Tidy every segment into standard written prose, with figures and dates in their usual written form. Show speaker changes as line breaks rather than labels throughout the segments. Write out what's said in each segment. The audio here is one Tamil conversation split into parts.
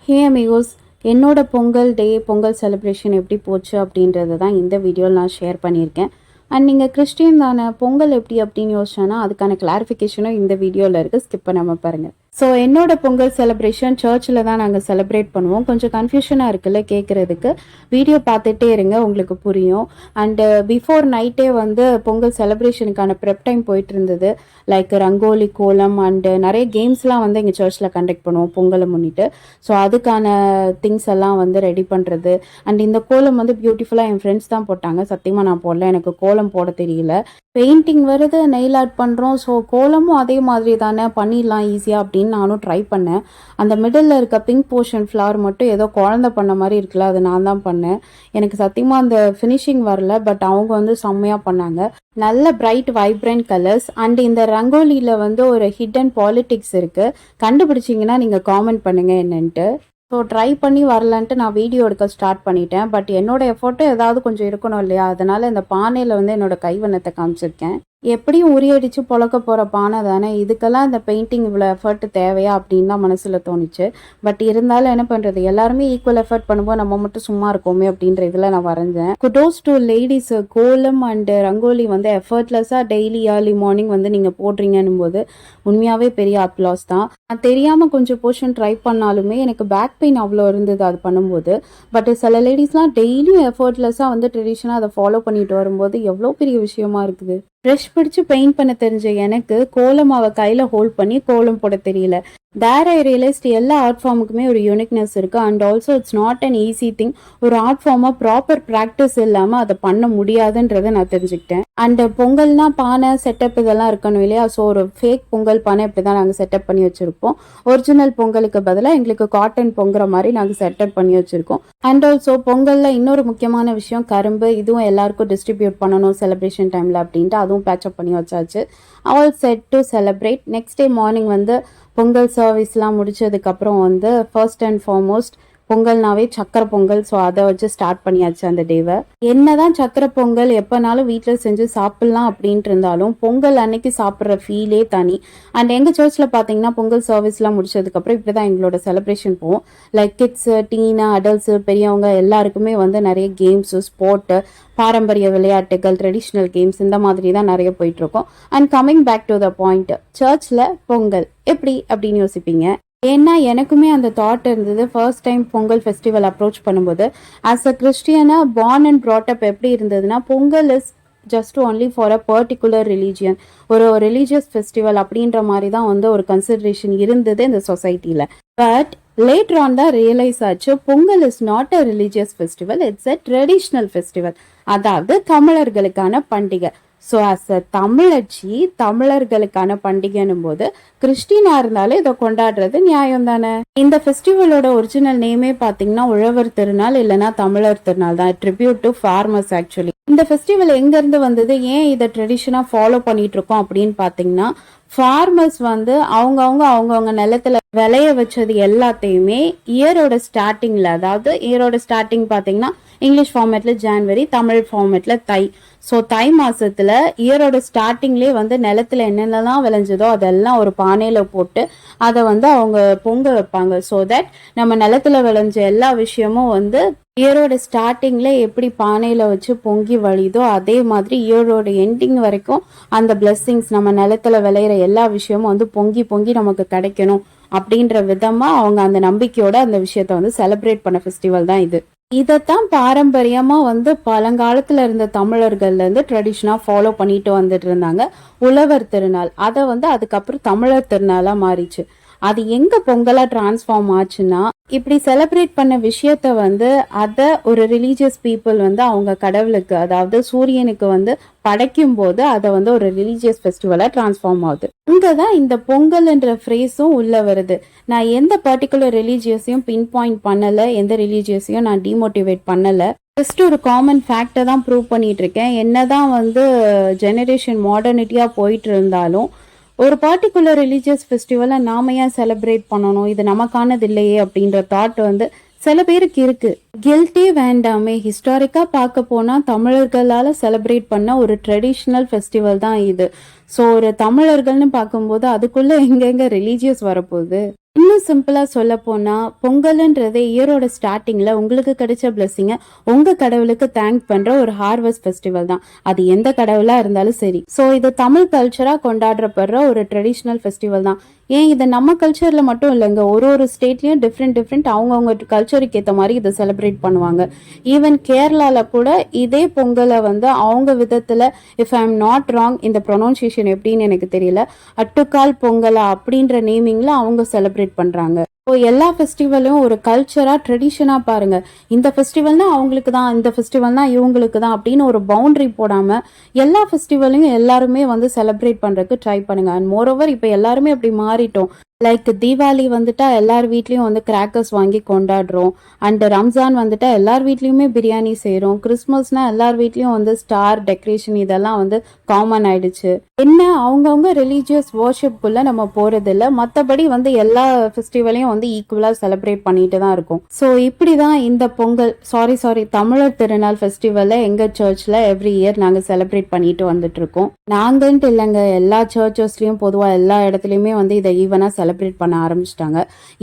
ஹே அமிகோஸ், என்னோட பொங்கல் டே பொங்கல் செலிப்ரேஷன் எப்படி போச்சு அப்படின்றது தான் இந்த வீடியோவில் நான் ஷேர் பண்ணியிருக்கேன். அண்ட் நீங்கள் கிறிஸ்டின் தானே, பொங்கல் எப்படி அப்படின்னு யோசிச்சோன்னா அதுக்கான கிளாரிஃபிகேஷனும் இந்த வீடியோவில் இருக்குது. ஸ்கிப் பண்ணாமல் பாருங்கள். ஸோ என்னோட பொங்கல் செலிப்ரேஷன் சர்ச்சில் தான் நாங்கள் செலிப்ரேட் பண்ணுவோம். கொஞ்சம் கன்ஃபியூஷனாக இருக்குல்ல கேட்குறதுக்கு, வீடியோ பார்த்துட்டே இருங்க, உங்களுக்கு புரியும். அண்டு பிஃபோர் நைட்டே வந்து பொங்கல் செலிப்ரேஷனுக்கான ப்ரெப் டைம் போயிட்டு இருந்தது. லைக் ரங்கோலி, கோலம் அண்டு நிறைய கேம்ஸ்லாம் வந்து எங்கள் சர்ச்சில் கண்டக்ட் பண்ணுவோம் பொங்கலை முன்னிட்டு. ஸோ அதுக்கான திங்ஸ் எல்லாம் வந்து ரெடி பண்ணுறது. அண்ட் இந்த கோலம் வந்து பியூட்டிஃபுல்லாக என் ஃப்ரெண்ட்ஸ் தான் போட்டாங்க, சத்தியமாக நான் போடல, எனக்கு கோலம் போட தெரியல. பெயிண்டிங் வருது, நெயில் ஆர்ட் பண்ணுறோம். ஸோ கோலமும் அதே மாதிரி தானே பண்ணிடலாம் ஈஸியாக அப்படின்னு நானும் ட்ரை பண்ணேன். அந்த மிடில் இருக்க பிங்க் போர்ஷன் ஃப்ளவர் மட்டும் ஏதோ குழந்தை பண்ண மாதிரி இருக்குல்ல, அது நான் தான் பண்ணேன். எனக்கு சத்தியமாக அந்த ஃபினிஷிங் வரல, பட் அவங்க வந்து செம்மையாக பண்ணாங்க. நல்ல பிரைட் வைப்ரண்ட் கலர்ஸ். அண்ட் இந்த ரங்கோலியில் வந்து ஒரு ஹிடன் பாலிட்டிக்ஸ் இருக்குது. கண்டுபிடிச்சிங்கன்னா நீங்கள் காமெண்ட் பண்ணுங்கள் என்னன்ட்டு. ஸோ ட்ரை பண்ணி வரலன்ட்டு நான் வீடியோ எடுக்க ஸ்டார்ட் பண்ணிட்டேன். பட் என்னோட எஃபோர்ட்டும் ஏதாவது கொஞ்சம் இருக்கணும் இல்லையா, அதனால் இந்த பானையில் வந்து என்னோட கைவண்ணத்தை காமிச்சிருக்கேன். எப்படியும் உரியடிச்சு பொழக்க போகிற பானை தானே, இதுக்கெல்லாம் இந்த பெயிண்டிங் இவ்வளோ எஃபர்ட் தேவையா அப்படின்னு தான் மனசில் தோணுச்சு. பட் இருந்தாலும் என்ன பண்ணுறது, எல்லாருமே ஈக்குவல் எஃபர்ட் பண்ணும்போது நம்ம மட்டும் சும்மா இருக்கோமே அப்படின்ற இதில் நான் வரைஞ்சேன். குடோஸ் டு லேடிஸ், கோலம் அண்டு ரங்கோலி வந்து எஃபர்ட்லெஸ்ஸாக டெய்லி ஏர்லி மார்னிங் வந்து நீங்கள் போடுறீங்கன்னும் போது உண்மையாகவே பெரிய அப்ளாஸ் தான். நான் தெரியாமல் கொஞ்சம் போர்ஷன் ட்ரை பண்ணாலுமே எனக்கு பேக் பெயின் அவ்வளோ இருந்தது அது பண்ணும்போது. பட் சில லேடிஸ்லாம் டெய்லியும் எஃபர்ட்லெஸ்ஸாக வந்து ட்ரெடிஷனாக அதை ஃபாலோ பண்ணிட்டு வரும்போது எவ்வளோ பெரிய விஷயமா இருக்குது. ப்ரெஷ் பிடிச்சி பெயிண்ட் பண்ண தெரிஞ்ச எனக்கு கோலமாவை கையில் ஹோல்ட் பண்ணி கோலம் போட தெரியல. தேர் ஐ ரியலைஸ்ட் எல்லா ஆர்ட் ஃபார்முக்குமே ஒரு யூனிக்னஸ் இருக்குது. And also it's not an easy thing. ஒரு ஆர்ட் ஃபார்மாக ப்ராப்பர் ப்ராக்டிஸ் இல்லாமல் அதை பண்ண முடியாதுன்றதை நான் தெரிஞ்சுக்கிட்டேன். அண்ட் பொங்கல்னா பானை செட்டப் இதெல்லாம் இருக்கணும் இல்லையா. ஸோ ஒரு ஃபேக் பொங்கல் பானை இப்படி தான் நாங்கள் செட்டப் பண்ணி வச்சுருப்போம். ஒரிஜினல் பொங்கலுக்கு பதிலாக எங்களுக்கு காட்டன் பொங்குற மாதிரி நாங்கள் செட்டப் பண்ணி வச்சுருக்கோம். அண்ட் ஆல்சோ பொங்கலில் இன்னொரு முக்கியமான விஷயம் கரும்பு. இதுவும் எல்லாருக்கும் டிஸ்ட்ரிபியூட் பண்ணணும் செலிப்ரேஷன் டைமில் அப்படின்ட்டு அதுவும் பேச்சப் பண்ணி வச்சாச்சு. All set to celebrate. Next day morning வந்து பொங்கல் சர்வீஸ்லாம் முடிச்சதுக்கப்புறம் வந்து ஃபர்ஸ்ட் அண்ட் ஃபார்மோஸ்ட் பொங்கல்னாவே சக்கரை பொங்கல். ஸோ அதை வச்சு ஸ்டார்ட் பண்ணியாச்சு அந்த டேவை. என்னதான் சக்கரை பொங்கல் எப்போனாலும் வீட்டில் செஞ்சு சாப்பிட்லாம் அப்படின்ட்டு இருந்தாலும் பொங்கல் அன்னைக்கு சாப்பிட்ற ஃபீலே தனி. அண்ட் எங்கள் சர்ச்சில் பார்த்தீங்கன்னா பொங்கல் சர்வீஸ்லாம் முடிச்சதுக்கப்புறம் இப்படி தான் எங்களோட செலிப்ரேஷன் போகும். லைக் கிட்ஸு, டீனு, அடல்ட்ஸு, பெரியவங்க எல்லாருக்குமே வந்து நிறைய கேம்ஸு, ஸ்போர்ட்டு, பாரம்பரிய விளையாட்டுகள், ட்ரெடிஷ்னல் கேம்ஸ் இந்த மாதிரி தான் நிறைய போயிட்டுருக்கோம். And coming back to the point, சர்ச்சில் பொங்கல் எப்படி அப்படின்னு யோசிப்பீங்க. ஏன்னா எனக்குமே அந்த தாட் இருந்தது first time Pongal festival approach பண்ணும்போது. ஆஸ் அ கிறிஸ்டியனாக பார்ன் அண்ட் ப்ராட்டப் எப்படி இருந்ததுன்னா, Pongal is just only for a particular religion, ஒரு ரிலீஜியஸ் ஃபெஸ்டிவல் அப்படின்ற மாதிரி தான் வந்து ஒரு கன்சிடரேஷன் இருந்தது இந்த சொசைட்டியில். பட் லேட்டர் ஆன் தான் ரியலைஸ் ஆச்சு, Pongal is not a religious festival, it's a traditional festival. அதாவது தமிழர்களுக்கான பண்டிகை. ஸோ அஸ் அ தமிழச்சி, தமிழர்களுக்கான பண்டிகைன்னும் போது கிறிஸ்டினா இருந்தாலும் இதை கொண்டாடுறது நியாயம் தானே. இந்த ஃபெஸ்டிவலோட ஒரிஜினல் நேமே பார்த்தீங்கன்னா உழவர் திருநாள் இல்லைன்னா தமிழர் திருநாள் தான். Tribute to farmers actually. இந்த ஃபெஸ்டிவல் எங்கேருந்து வந்தது, ஏன் இதை ட்ரெடிஷனாக ஃபாலோ பண்ணிட்டு இருக்கோம் அப்படின்னு பார்த்தீங்கன்னா, ஃபார்மர்ஸ் வந்து அவங்கவுங்க நிலத்துல விளைய வச்சது எல்லாத்தையுமே இயரோட ஸ்டார்டிங்ல, அதாவது இயரோட ஸ்டார்டிங் பார்த்தீங்கன்னா இங்கிலீஷ் ஃபார்மேட்ல ஜான்வரி, தமிழ் ஃபார்மேட்ல தை. ஸோ தை மாசத்துல இயரோட ஸ்டார்டிங்லேயே வந்து நிலத்துல என்னென்னலாம் விளைஞ்சதோ அதெல்லாம் ஒரு பானையில போட்டு அதை வந்து அவங்க பொங்க வைப்பாங்க. ஸோ தட் நம்ம நிலத்துல விளைஞ்ச எல்லா விஷயமும் வந்து இயரோட ஸ்டார்டிங்ல எப்படி பானையில வச்சு பொங்கி வழிதோ அதே மாதிரி இயரோட எண்டிங் வரைக்கும் அந்த பிளெஸ்ஸிங்ஸ், நம்ம நிலத்துல விளையிற எல்லா விஷயமும் வந்து பொங்கி பொங்கி நமக்கு கிடைக்கணும் அப்படின்ற விதமா அவங்க அந்த நம்பிக்கையோட அந்த விஷயத்த வந்து செலிப்ரேட் பண்ண ஃபெஸ்டிவல் தான் இது. இதைத்தான் பாரம்பரியமா வந்து பழங்காலத்துல இருந்த தமிழர்கள்ல இருந்து ட்ரெடிஷனா ஃபாலோ பண்ணிட்டு வந்துட்டு இருந்தாங்க. உழவர் திருநாள் அதை வந்து அதுக்கப்புறம் தமிழர் திருநாளா மாறிச்சு. அது எங்க பொங்கலா டிரான்ஸ்ஃபார்ம் ஆச்சுன்னா, இப்படி செலிப்ரேட் பண்ண விஷயத்த வந்து அதை ஒரு ரிலீஜியஸ் பீப்புள் வந்து அவங்க கடவுளுக்கு, அதாவது சூரியனுக்கு வந்து படைக்கும் போது அதை வந்து ஒரு ரிலீஜியஸ் ஃபெஸ்டிவலா டிரான்ஸ்ஃபார்ம் ஆகுது. இங்கதான் இந்த பொங்கல் என்ற ஃப்ரேஸும் உள்ள வருது. நான் எந்த பர்டிகுலர் ரிலீஜியஸையும் பின் பாயிண்ட் பண்ணல, எந்த ரிலீஜியஸையும் நான் டிமோட்டிவேட் பண்ணல. ஜஸ்ட் ஒரு காமன் ஃபேக்டை தான் ப்ரூவ் பண்ணிட்டு இருக்கேன். என்னதான் வந்து ஜெனரேஷன் மாடர்னிட்டியா போயிட்டு இருந்தாலும் ஒரு பர்டிகுலர் ரிலீஜியஸ் ஃபெஸ்டிவலை நாம ஏன் செலிப்ரேட் பண்ணணும், இது நமக்கானது இல்லையே அப்படின்ற தாட் வந்து சில பேருக்கு இருக்கு. கில்ட்டே வேண்டாமே. ஹிஸ்டாரிக்கா பார்க்க போனா தமிழர்களால செலிப்ரேட் பண்ண ஒரு ட்ரெடிஷ்னல் ஃபெஸ்டிவல் தான் இது. ஸோ ஒரு தமிழர்கள்னு பார்க்கும்போது அதுக்குள்ள எங்கெங்க ரிலீஜியஸ் வரப்போகுது. இன்னும் சிம்பிளா சொல்ல போனா பொங்கல்ன்றது இயரோட ஸ்டார்டிங்ல உங்களுக்கு கிடைச்ச பிளெஸிங்க உங்க கடவுளுக்கு தேங்க் பண்ற ஒரு ஹார்வெஸ்ட் ஃபெஸ்டிவல் தான். அது எந்த கடவுளா இருந்தாலும் சரி. ஸோ இது தமிழ் கல்ச்சரா கொண்டாடப்படுற ஒரு ட்ரெடிஷ்னல் ஃபெஸ்டிவல் தான். ஏன் இது நம்ம கல்ச்சர்ல மட்டும் இல்லைங்க, ஒரு ஒரு ஸ்டேட்லயும் டிஃப்ரெண்ட் அவங்கவுங்க கல்ச்சருக்கு ஏற்ற மாதிரி இதை செலிப்ரேட் பண்ணுவாங்க. ஈவன் கேரளால கூட இதே பொங்கலை வந்து அவங்க விதத்துல, if I am not wrong, இந்த ப்ரொனவுன்சியேஷன் எப்படின்னு எனக்கு தெரியல, அட்டுக்கால் பொங்கலா அப்படின்ற நேமிங்ல அவங்க செலிப்ரேட் பண்றாங்க. இப்போ எல்லா ஃபெஸ்டிவலும் ஒரு கல்ச்சரா ட்ரெடிஷனா பாருங்க. இந்த ஃபெஸ்டிவல்னா அவங்களுக்கு தான், இந்த ஃபெஸ்டிவல்னா இவங்களுக்கு தான் அப்படின்னு ஒரு பவுண்டரி போடாம எல்லா ஃபெஸ்டிவலையும் எல்லாருமே வந்து செலிப்ரேட் பண்றதுக்கு ட்ரை பண்ணுங்க. அண்ட் மோரோவர் இப்போ எல்லாருமே அப்படி மாறிட்டோம். லைக் தீபாவளி வந்துட்டா எல்லார் வீட்லயும் வந்து கிராக்கர்ஸ் வாங்கி கொண்டாடுறோம். அண்ட் ரம்ஜான் வந்துட்டா எல்லார் வீட்லயுமே பிரியாணி செய்றோம். கிறிஸ்மஸ்னா எல்லார் வீட்லயும் வந்து ஸ்டார் டெக்கரேஷன் இதெல்லாம் வந்து காமன் ஆயிடுச்சு. என்ன அவங்கவுங்க ரிலீஜியஸ் வர்ஷிப்குள்ள நம்ம போறது இல்ல, மற்றபடி வந்து எல்லா ஃபெஸ்டிவலையும் வந்து ஈக்குவலா செலிப்ரேட் பண்ணிட்டு தான் இருக்கும். ஸோ இப்படிதான் இந்த பொங்கல் சாரி தமிழர் திருநாள் ஃபெஸ்டிவலை எங்க சர்ச்ல எவ்ரி இயர் நாங்க செலிப்ரேட் பண்ணிட்டு வந்துட்டு இருக்கோம். நாங்கன்ட்டு இல்லைங்க, எல்லா சர்ச்சஸ்லயும் பொதுவா எல்லா இடத்துலயுமே வந்து இதை ஈவனா செலிப்ரேட் பண்ண ஆரம்பிச்சிட்டாங்க.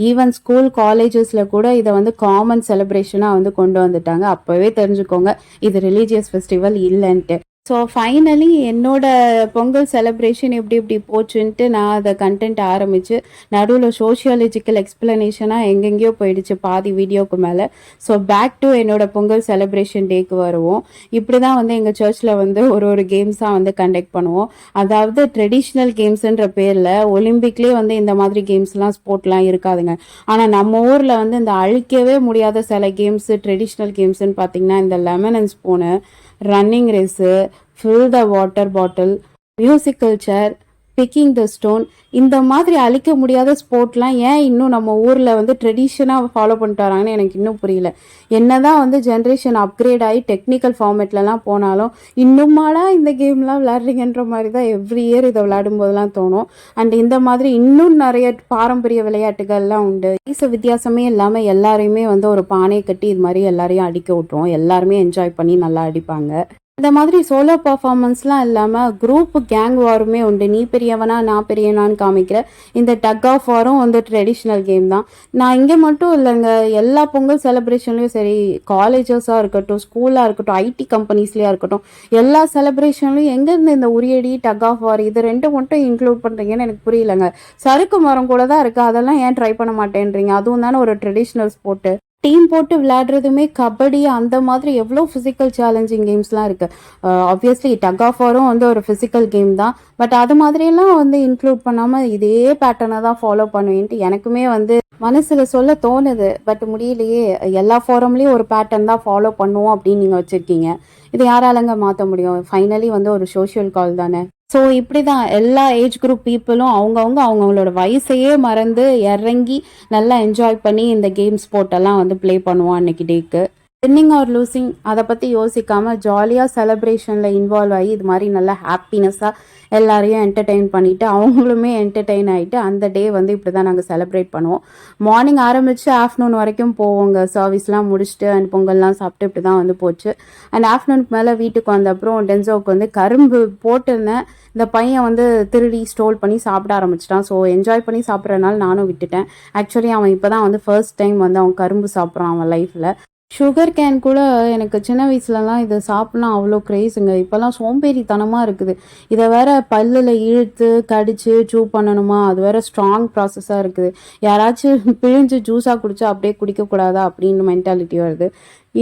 ஈவன் ஸ்கூல் காலேஜஸ்ல கூட இதை வந்து காமன் செலிப்ரேஷனா வந்து கொண்டு வந்துட்டாங்க. அப்பவே தெரிஞ்சுக்கோங்க இது ரிலீஜியஸ் ஃபெஸ்டிவல் இல்லைன்ட்டு. ஸோ ஃபைனலி என்னோட பொங்கல் செலிப்ரேஷன் எப்படி எப்படி போச்சுன்ட்டு நான் அதை கண்டென்ட் ஆரம்பிச்சு நடுவில் சோஷியாலஜிக்கல் எக்ஸ்பிளனேஷனாக எங்கெங்கேயோ போயிடுச்சு பாதி வீடியோக்கு மேலே. ஸோ பேக் டு என்னோட பொங்கல் செலிப்ரேஷன் டேக்கு வருவோம். இப்படி தான் வந்து எங்கள் சர்ச்சில் வந்து ஒரு கேம்ஸாக வந்து கண்டக்ட் பண்ணுவோம். அதாவது ட்ரெடிஷ்னல் கேம்ஸுன்ற பேரில் ஒலிம்பிக்லேயே வந்து இந்த மாதிரி கேம்ஸ்லாம் ஸ்போர்ட்லாம் இருக்காதுங்க. ஆனால் நம்ம ஊரில் வந்து இந்த அழிக்கவே முடியாத சில கேம்ஸு ட்ரெடிஷ்னல் கேம்ஸுன்னு பார்த்தீங்கன்னா இந்த lemon and spoon, running race, fill the water bottle, musical chair, picking the stone, இந்த மாதிரி அழிக்க முடியாத ஸ்போர்ட்லாம் ஏன் இன்னும் நம்ம ஊரில் வந்து ட்ரெடிஷனாக ஃபாலோ பண்ணிட்டு வராங்கன்னு எனக்கு இன்னும் புரியல. என்னதான் வந்து ஜென்ரேஷன் அப்கிரேட் ஆகி டெக்னிக்கல் ஃபார்மேட்லலாம் போனாலும் இன்னுமாடா இந்த கேம்லாம் விளையாடுறீங்கன்ற மாதிரி தான் எவ்ரி இயர் இதை விளையாடும் போதெல்லாம் தோணும். அண்ட் இந்த மாதிரி இன்னும் நிறைய பாரம்பரிய விளையாட்டுகள்லாம் உண்டு. வித்தியாசமே இல்லாமல் எல்லாரையுமே வந்து ஒரு பானையை கட்டி இது மாதிரி எல்லாரையும் அடிக்க விட்டுருவோம். எல்லாருமே என்ஜாய் பண்ணி நல்லா அடிப்பாங்க. இந்த மாதிரி சோலோ பர்ஃபார்மன்ஸ்லாம் இல்லாமல் குரூப் கேங் வாருமே உண்டு. நீ பெரியவனா நான் பெரியவனான்னு காமிக்கிற இந்த டக் ஆஃப் வாரும் வந்து ட்ரெடிஷ்னல் கேம் தான். நான் இங்கே மட்டும் இல்லைங்க, எல்லா பொங்கல் செலிப்ரேஷன்லையும் சரி, காலேஜஸாக இருக்கட்டும், ஸ்கூலாக இருக்கட்டும், ஐடி கம்பெனிஸ்லேயா இருக்கட்டும், எல்லா செலிப்ரேஷன்லையும் எங்கேருந்து இந்த உரியடி டக் ஆஃப் வார் இது ரெண்டு மட்டும் இன்க்ளூட் பண்ணுறீங்கன்னு எனக்கு புரியலங்க. சறுக்கு மரம் கூட தான் இருக்குது, அதெல்லாம் ஏன் ட்ரை பண்ண மாட்டேன்றீங்க? அதுவும் தானே ஒரு ட்ரெடிஷ்னல் ஸ்போர்ட்டு. டீம் போட்டு விளையாடுறதுமே கபடி அந்த மாதிரி எவ்வளோ ஃபிசிக்கல் சேலஞ்சிங் கேம்ஸ்லாம் இருக்குது. ஆப்வியஸ்லி டக் ஆஃப் வாரும் வந்து ஒரு ஃபிசிக்கல் கேம் தான். பட் அது மாதிரியெல்லாம் வந்து இன்க்ளூட் பண்ணாமல் இதே பேட்டர்னை தான் ஃபாலோ பண்ணுவேன்ட்டு எனக்குமே வந்து மனசில் சொல்ல தோணுது. பட் முடியலையே. எல்லா ஃபாரம்லேயும் ஒரு பேட்டர்ன் தான் ஃபாலோ பண்ணுவோம் அப்படின்னு நீங்கள் வச்சுருக்கீங்க. இது யாராலங்க மாற்ற முடியும்? ஃபைனலி வந்து ஒரு சோஷியல் கால் தானே. ஸோ இப்படி தான் எல்லா ஏஜ் குரூப் பீப்புளும் அவங்கவுங்களோட வயசையே மறந்து இறங்கி நல்லா என்ஜாய் பண்ணி இந்த கேம் ஸ்போர்ட்டெல்லாம் வந்து ப்ளே பண்ணுவோம் அன்னைக்கு டேக்கு. வின்னிங் ஆர் லூசிங் அதை பற்றி யோசிக்காமல் ஜாலியாக செலிப்ரேஷனில் இன்வால்வ் ஆகி இது மாதிரி நல்லா ஹாப்பினஸ்ஸாக எல்லாரையும் என்டர்டெயின் பண்ணிவிட்டு அவங்களுமே என்டர்டெயின் ஆகிட்டு அந்த டே வந்து இப்படி தான் நாங்கள் செலிப்ரேட் பண்ணுவோம். மார்னிங் ஆரம்பித்து ஆஃப்டர்நூன் வரைக்கும் போவோங்க. சர்வீஸ்லாம் முடிச்சுட்டு அண்ட் பொங்கல்லாம் சாப்பிட்டு இப்படி தான் வந்து போச்சு. அண்ட் ஆஃப்டர்நூனுக்கு மேலே வீட்டுக்கு வந்த அப்புறம் டென்சோவுக்கு வந்து கரும்பு போட்டிருந்தேன். இந்த பையன் வந்து திருடி ஸ்டோல் பண்ணி சாப்பிட ஆரம்பிச்சிட்டான். ஸோ என்ஜாய் பண்ணி சாப்பிட்றதுனால நானும் விட்டுட்டேன். ஆக்சுவலி அவன் இப்போ தான் வந்து ஃபர்ஸ்ட் டைம் வந்து அவன் கரும்பு சாப்பிட்றான் அவன் லைஃப்பில். சுகர் கேன் கூட எனக்கு சின்ன வயசுலலாம் இதை சாப்பிட்லாம் அவ்வளோ க்ரேஸுங்க. இப்போல்லாம் சோம்பேறித்தனமாக இருக்குது. இதை வேற பல்லில் இழுத்து கடித்து சூ பண்ணணுமா, அது வேற ஸ்ட்ராங் ப்ராசஸாக இருக்குது. யாராச்சும் பிழிஞ்சு ஜூஸாக குடிச்சா அப்படியே குடிக்கக்கூடாதா அப்படின்னு மென்டாலிட்டி வருது.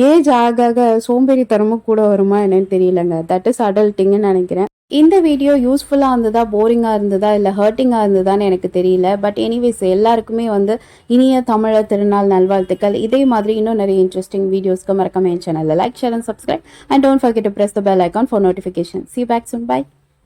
ஏஜ் ஆக ஆக சோம்பேறித்தனமும் கூட வருமா என்னன்னு தெரியலங்க. தட் இஸ் அடல்ட்டிங்னு நினைக்கிறேன். இந்த வீடியோ யூஸ்ஃபுல்லாக இருந்ததா, போரிங்காக இருந்ததா, இல்லை ஹர்ட்டிங்காக இருந்ததான்னு எனக்கு தெரியல. பட் எனிவேஸ் எல்லாருக்குமே வந்து இனிய தமிழர் திருநாள் நல்வாழ்த்துக்கள். இதே மாதிரி இன்னும் நிறைய இன்ட்ரெஸ்டிங் வீடியோஸ்க்கு மறக்காம என் சேனலில் like, share and subscribe. And don't forget to press the bell icon for notification. See you back soon. Bye.